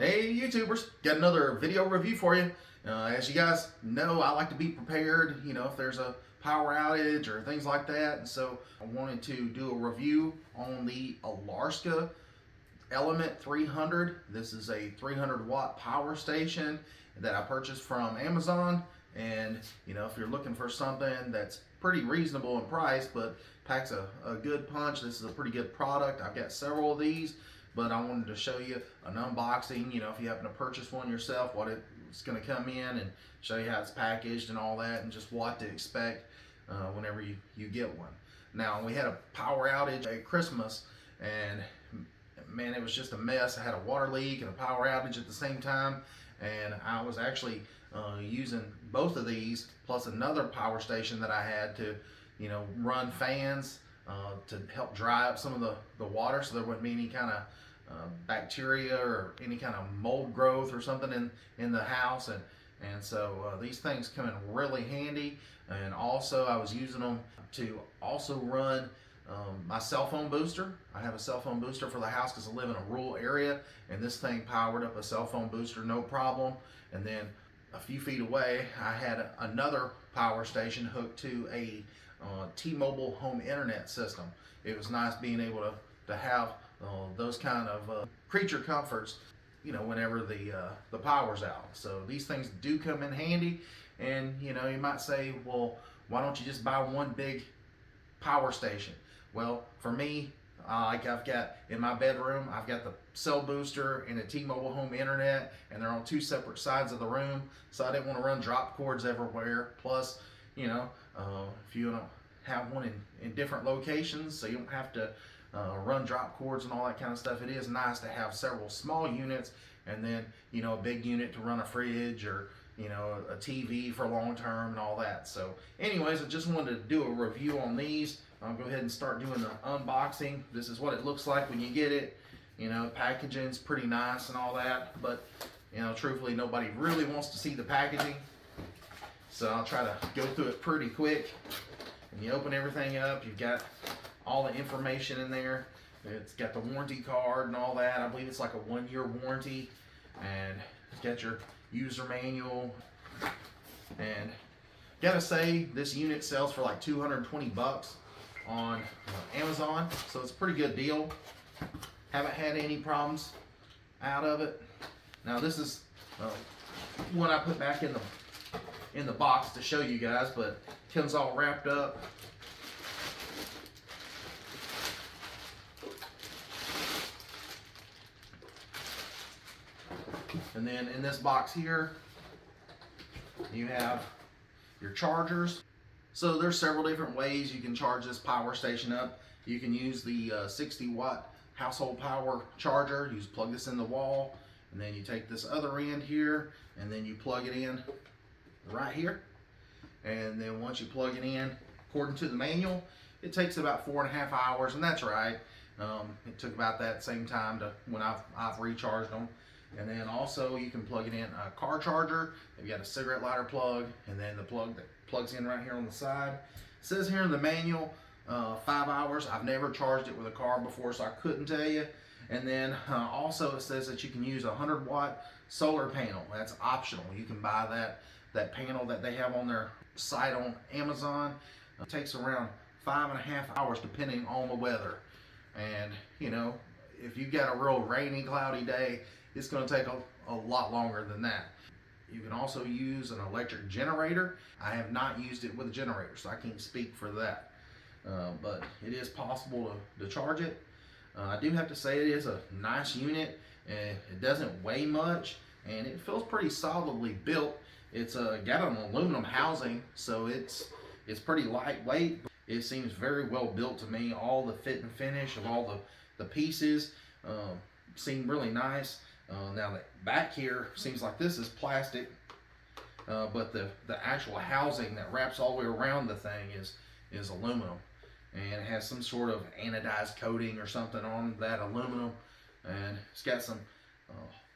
Hey YouTubers, got another video review for you. As you guys know, I like to be prepared, if there's a power outage or things like that. And so I wanted to do a review on the Alrska Element 300. This is a 300 watt power station that I purchased from Amazon. And if you're looking for something that's pretty reasonable in price but packs a good punch, this is a pretty good product. I've got several of these, but I wanted to show you an unboxing, if you happen to purchase one yourself, what it's going to come in, and show you how it's packaged and all that, and just what to expect whenever you get one. Now, we had a power outage at Christmas, and man, it was just a mess. I had a water leak and a power outage at the same time, and I was actually using both of these plus another power station that I had to run fans to help dry up some of the water, so there wouldn't be any kind of bacteria or any kind of mold growth or something in the house. And so these things come in really handy. And also I was using them to also run my cell phone booster. I have a cell phone booster for the house because I live in a rural area, and this thing powered up a cell phone booster no problem. And then a few feet away I had another power station hooked to a T-Mobile home internet system. It was nice being able to have those kind of creature comforts, whenever the power's out. So these things do come in handy. And you might say, well, why don't you just buy one big power station? Well, for me, like I've got in my bedroom, I've got the cell booster and a T-Mobile home internet, and they're on two separate sides of the room, so I didn't want to run drop cords everywhere. Plus, if you don't have one in different locations, so you don't have to run drop cords and all that kind of stuff, it is nice to have several small units, and then a big unit to run a fridge or a TV for long term and all that. So anyways, I just wanted to do a review on these. I'll go ahead and start doing the unboxing. This is what it looks like when you get it. Packaging's pretty nice and all that, but truthfully, nobody really wants to see the packaging, so I'll try to go through it pretty quick. And you open everything up, you've got all the information in there. It's got the warranty card and all that. I believe it's like a 1-year warranty, and it's got your user manual. And gotta say, this unit sells for like 220 bucks on Amazon, so it's a pretty good deal. Haven't had any problems out of it. Now this is one I put back in the box to show you guys, but it comes all wrapped up. And then in this box here, you have your chargers. So there's several different ways you can charge this power station up. You can use the 60 watt household power charger. You just plug this in the wall, and then you take this other end here, and then you plug it in right here. And then once you plug it in, according to the manual, it takes about 4.5 hours, and that's right. It took about that same time to when I've recharged them. And then also you can plug it in a car charger. They've got a cigarette lighter plug, and then the plug that plugs in right here on the side. It says here in the manual 5 hours. I've never charged it with a car before, so I couldn't tell you. And then also it says that you can use a 100 watt solar panel. That's optional. You can buy that panel that they have on their site on Amazon. It takes around 5.5 hours depending on the weather. And if you've got a real rainy, cloudy day, it's going to take a lot longer than that. You can also use an electric generator. I have not used it with a generator, so I can't speak for that. But it is possible to charge it. I do have to say it is a nice unit, and it doesn't weigh much, and it feels pretty solidly built. It's got an aluminum housing, so it's pretty lightweight. It seems very well built to me. All the fit and finish of all the pieces seem really nice. Now the back here seems like this is plastic, but the actual housing that wraps all the way around the thing is aluminum, and it has some sort of anodized coating or something on that aluminum. And it's got some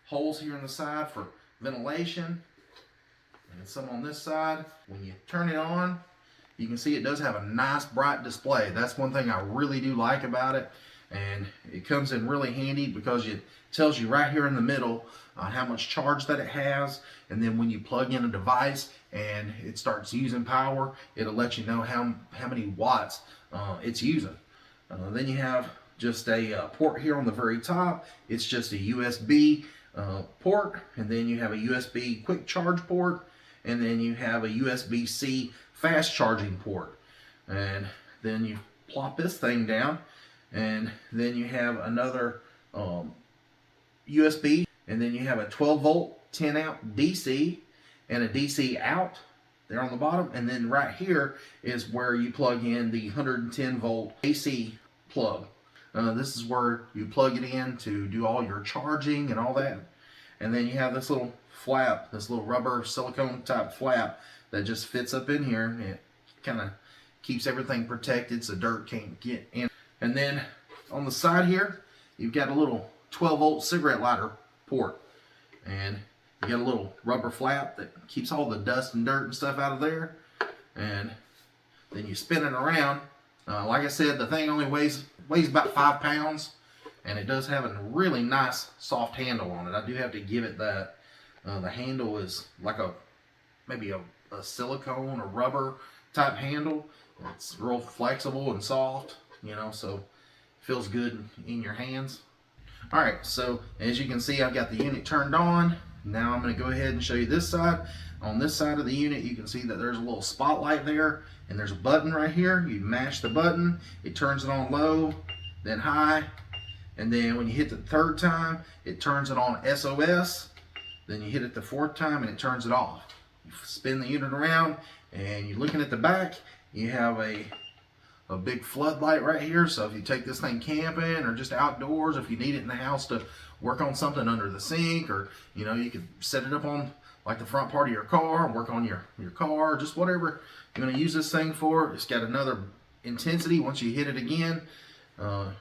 holes here on the side for ventilation, and some on this side. When you turn it on, you can see it does have a nice bright display. That's one thing I really do like about it. and it comes in really handy because it tells you right here in the middle how much charge that it has, and then when you plug in a device and it starts using power, it'll let you know how many watts it's using. Then you have just a port here on the very top. It's just a USB port, and then you have a USB quick charge port, and then you have a USB-C fast charging port. And then you plop this thing down, and then you have another USB, and then you have a 12 volt 10 amp DC and a DC out there on the bottom, and then right here is where you plug in the 110 volt AC plug. This is where you plug it in to do all your charging and all that. And then you have this little flap, this little rubber silicone type flap that just fits up in here, and it kind of keeps everything protected so dirt can't get in. And then on the side here, you've got a little 12 volt cigarette lighter port, and you got a little rubber flap that keeps all the dust and dirt and stuff out of there. And then you spin it around. Like I said, the thing only weighs about 5 pounds, and it does have a really nice soft handle on it. I do have to give it that. The handle is like maybe a silicone or rubber type handle. It's real flexible and soft, you know, so it feels good in your hands. Alright, so as you can see, I've got the unit turned on. Now I'm going to go ahead and show you this side. On this side of the unit, you can see that there's a little spotlight there, and there's a button right here. You mash the button, it turns it on low, then high, and then when you hit the third time, it turns it on SOS. Then you hit it the fourth time and it turns it off. You spin the unit around, and you're looking at the back. You have a big floodlight right here, so if you take this thing camping or just outdoors, if you need it in the house to work on something under the sink, or you know, you could set it up on like the front part of your car, work on your car, just whatever you're going to use this thing for. It's got another intensity. Once you hit it again,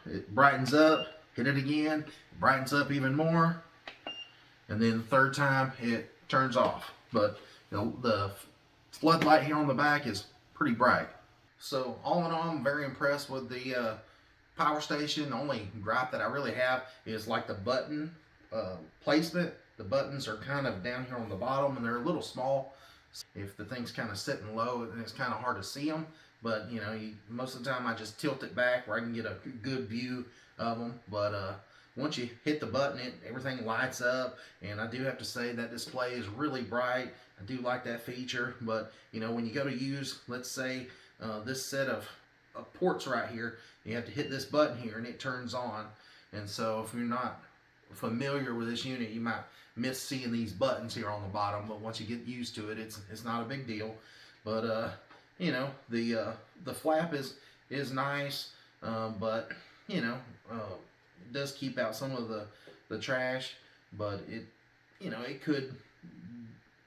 it brightens up. Hit it again, it brightens up even more, and then the third time it turns off. But the floodlight here on the back is pretty bright. So all in all, I'm very impressed with the power station. The only gripe that I really have is like the button placement. The buttons are kind of down here on the bottom, and they're a little small. If the thing's kind of sitting low, it's kind of hard to see them. But you know, most of the time I just tilt it back where I can get a good view of them. But once you hit the button, everything lights up, and I do have to say that display is really bright. I do like that feature. But you know, when you go to use, let's say this set of ports right here, you have to hit this button here and it turns on. And so if you're not familiar with this unit, you might miss seeing these buttons here on the bottom, but once you get used to it, it's not a big deal. But you know, the flap is nice, but you know, it does keep out some of the trash, but it could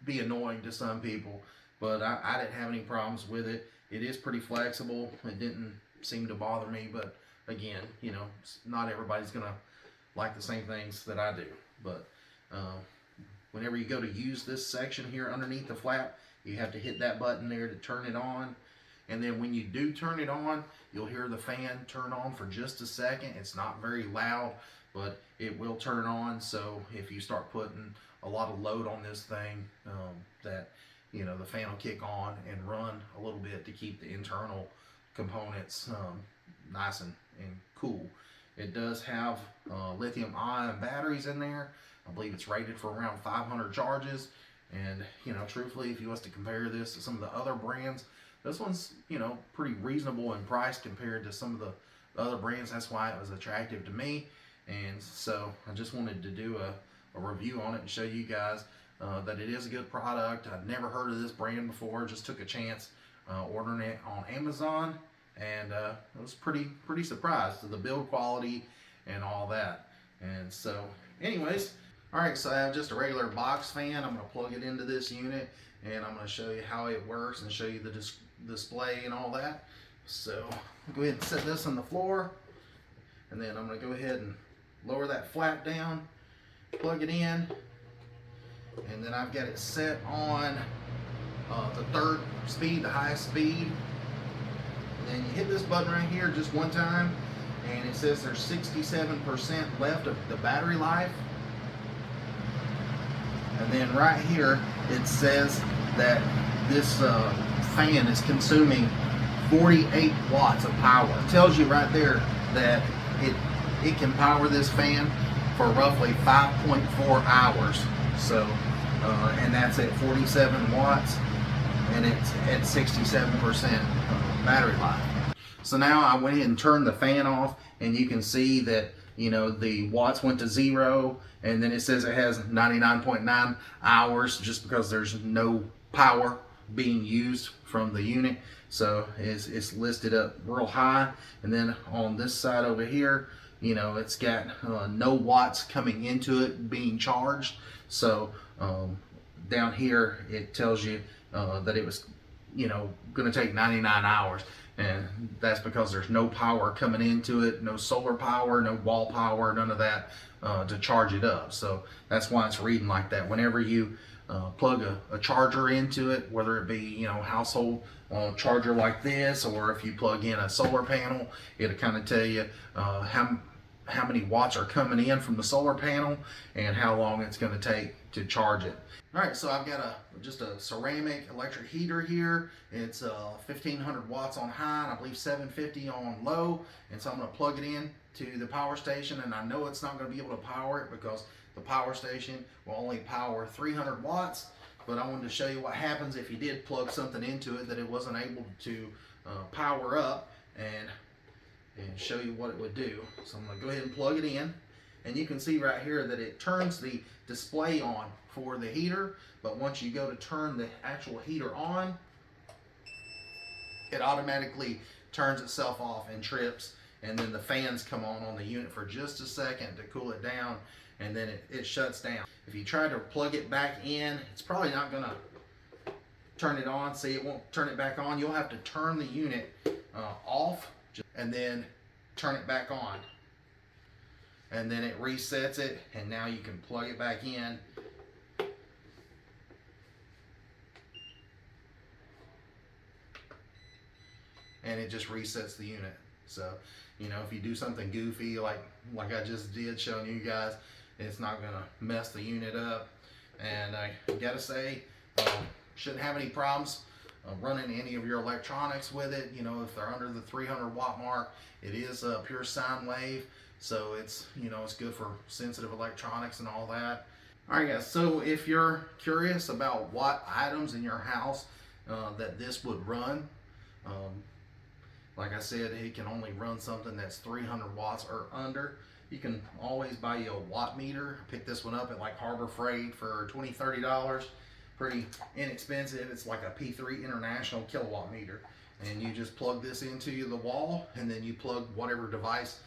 be annoying to some people. But I didn't have any problems with it. It is pretty flexible. It didn't seem to bother me, but again, you know, not everybody's gonna like the same things that I do. But whenever you go to use this section here underneath the flap, you have to hit that button there to turn it on. And then when you do turn it on, you'll hear the fan turn on for just a second. It's not very loud, but it will turn on. So if you start putting a lot of load on this thing, that you know, the fan will kick on and run a little bit to keep the internal components nice and cool. It does have lithium-ion batteries in there. I believe it's rated for around 500 charges. And you know, truthfully, if you was to compare this to some of the other brands, this one's, you know, pretty reasonable in price compared to some of the other brands. That's why it was attractive to me. And so I just wanted to do a review on it and show you guys that it is a good product. I'd never heard of this brand before. Just took a chance ordering it on Amazon, and I was pretty surprised with the build quality and all that. And so anyways, alright, so I have just a regular box fan. I'm going to plug it into this unit, and I'm going to show you how it works and show you the display and all that. So I'll go ahead and set this on the floor, and then I'm going to go ahead and lower that flap down, plug it in, and then I've got it set on the third speed, the highest speed. And then you hit this button right here just one time, and it says there's 67% left of the battery life. And then right here it says that this fan is consuming 48 watts of power. It tells you right there that it can power this fan for roughly 5.4 hours. So, and that's at 47 watts, and it's at 67% battery life. So now I went ahead and turned the fan off, and you can see that, you know, the watts went to 0, and then it says it has 99.9 hours just because there's no power being used from the unit. So it's listed up real high. And then on this side over here, you know, it's got no watts coming into it being charged. So down here it tells you that it was, you know, going to take 99 hours. And that's because there's no power coming into it, no solar power, no wall power, none of that to charge it up. So that's why it's reading like that. Whenever you plug a charger into it, whether it be, you know, household charger like this, or if you plug in a solar panel, it'll kind of tell you how many watts are coming in from the solar panel and how long it's going to take to charge it. All right, so I've got just a ceramic electric heater here. It's 1500 watts on high, and I believe 750 on low. And so I'm going to plug it in to the power station, and I know it's not going to be able to power it because the power station will only power 300 watts. But I wanted to show you what happens if you did plug something into it that it wasn't able to power up, and show you what it would do. So I'm going to go ahead and plug it in, and you can see right here that it turns the display on for the heater, but once you go to turn the actual heater on, it automatically turns itself off and trips, and then the fans come on the unit for just a second to cool it down, and then it shuts down. If you try to plug it back in, it's probably not going to turn it on. See, it won't turn it back on. You'll have to turn the unit off and then turn it back on, and then it resets it, and now you can plug it back in. And it just resets the unit. So, you know, if you do something goofy like I just did showing you guys, it's not gonna mess the unit up. And I gotta say, shouldn't have any problems running any of your electronics with it. You know, if they're under the 300 watt mark, it is a pure sine wave, so it's, you know, it's good for sensitive electronics and all that. All right, guys, so if you're curious about what items in your house that this would run, like I said, it can only run something that's 300 watts or under. You can always buy you a watt meter. Pick this one up at like Harbor Freight for $20–30. Pretty inexpensive. It's like a P3 International kilowatt meter, and you just plug this into the wall, and then you plug whatever device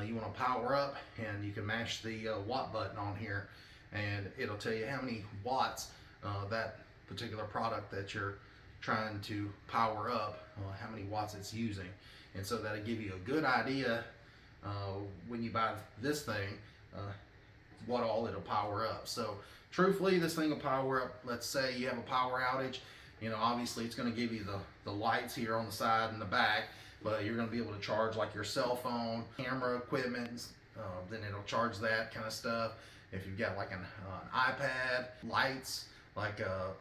you want to power up, and you can mash the watt button on here, and it'll tell you how many watts that particular product that you're trying to power up, how many watts it's using. And so that'll give you a good idea when you buy this thing what all it'll power up. So truthfully, this thing will power up, let's say you have a power outage, you know, obviously it's going to give you the lights here on the side and the back, but you're going to be able to charge like your cell phone, camera equipment, then it'll charge that kind of stuff. If you've got like an iPad, lights, like a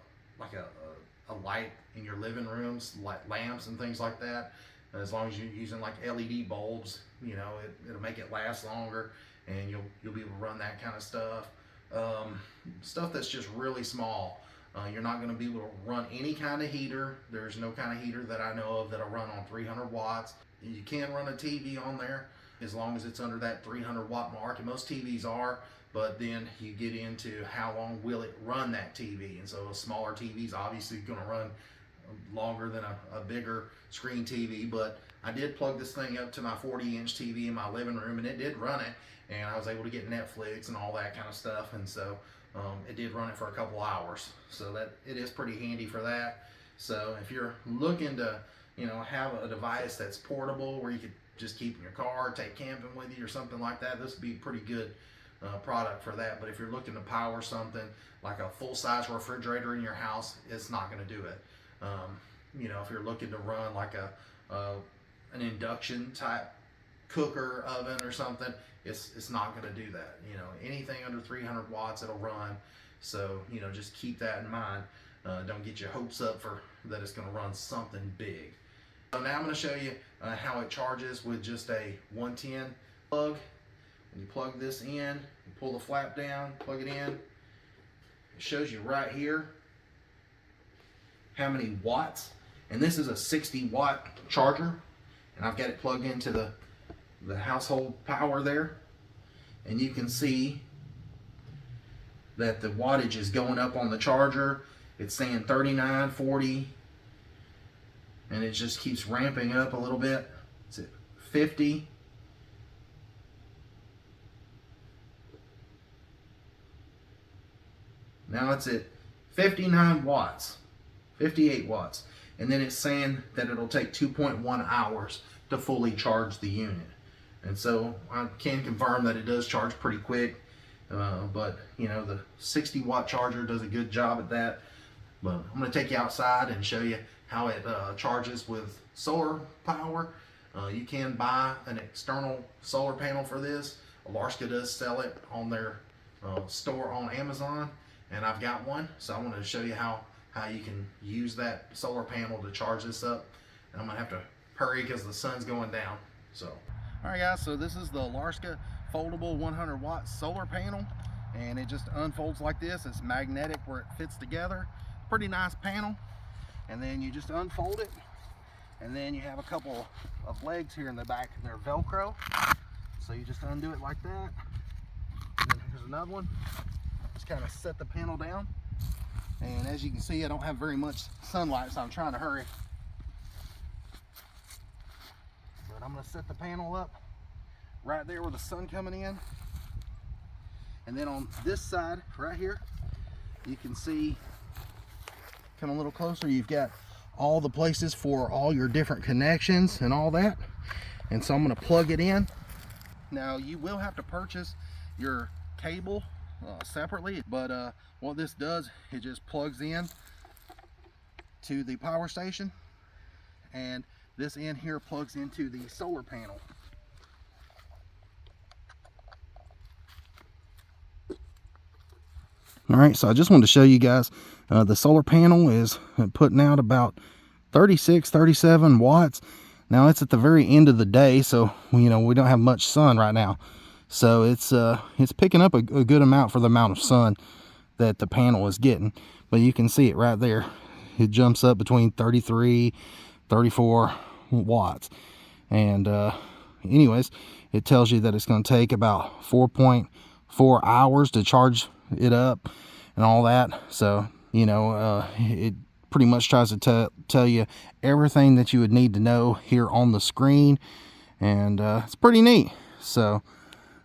light in your living rooms, like lamps and things like that, as long as you're using like LED bulbs, you know, it'll make it last longer, and you'll be able to run that kind of stuff. Stuff that's just really small. You're not going to be able to run any kind of heater. There's no kind of heater that I know of that'll run on 300 watts. You can run a TV on there as long as it's under that 300 watt mark, and most TVs are, but then you get into how long will it run that TV. And so a smaller TV is obviously going to run longer than a bigger screen TV. But I did plug this thing up to my 40-inch TV in my living room, and it did run it, and I was able to get Netflix and all that kind of stuff, and so it did run it for a couple hours. So that it is pretty handy for that. So if you're looking to, you know, have a device that's portable where you could just keep in your car, take camping with you or something like that, this would be a pretty good product for that. But if you're looking to power something like a full-size refrigerator in your house, it's not going to do it. You know, if you're looking to run like an induction type cooker oven or something, it's not going to do that. You know, anything under 300 watts it'll run. So, you know, just keep that in mind. Don't get your hopes up for that it's going to run something big. So now I'm going to show you how it charges with just a 110 plug. When you plug this in, you pull the flap down, plug it in. It shows you right here how many watts. And this is a 60-watt charger. And I've got it plugged into the household power there. And you can see that the wattage is going up on the charger. It's saying 39, 40, and it just keeps ramping up a little bit. It's at 50. Now it's at 59 watts, 58 watts. And then it's saying that it'll take 2.1 hours to fully charge the unit. And so I can confirm that it does charge pretty quick. But you know, the 60-watt charger does a good job at that. But I'm going to take you outside and show you how it charges with solar power. You can buy an external solar panel for this. Alrska does sell it on their store on Amazon, and I've got one. So I wanted to show you how you can use that solar panel to charge this up. And I'm going to have to hurry because the sun's going down. So, all right guys, so this is the Alrska foldable 100-watt solar panel, and it just unfolds like this. It's magnetic where it fits together. Pretty nice panel. And then you just unfold it, and then you have a couple of legs here in the back. They're Velcro, so you just undo it like that. And then here's another one. Just kind of set the panel down, and as you can see, I don't have very much sunlight, so I'm trying to hurry. But I'm going to set the panel up right there with the sun coming in. And then on this side right here, you can see, come a little closer, you've got all the places for all your different connections and all that. And so I'm going to plug it in. Now you will have to purchase your cable separately, but what this does, it just plugs in to the power station, and this end here plugs into the solar panel. All right, so I just wanted to show you guys the solar panel is putting out about 36, 37 watts. Now it's at the very end of the day, so you know we don't have much sun right now. So it's picking up a good amount for the amount of sun that the panel is getting. But you can see it right there. It jumps up between 33, 34 watts. And anyways, it tells you that it's going to take about 4.4 hours to charge it up and all that. So you know, it pretty much tries to tell you everything that you would need to know here on the screen, and it's pretty neat. So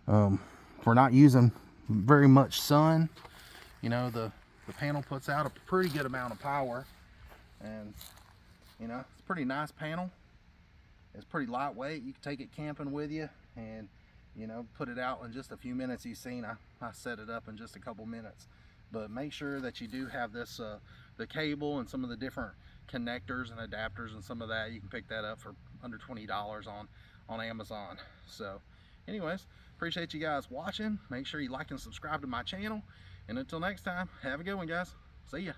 we're not using very much sun. You know, the panel puts out a pretty good amount of power, and you know, it's a pretty nice panel. It's pretty lightweight. You can take it camping with you, and you know, put it out in just a few minutes. You've seen I set it up in just a couple minutes. But make sure that you do have this the cable and some of the different connectors and adapters and some of that. You can pick that up for under $20 on Amazon. So anyways, appreciate you guys watching. Make sure you like and subscribe to my channel, and until next time, have a good one, guys. See ya.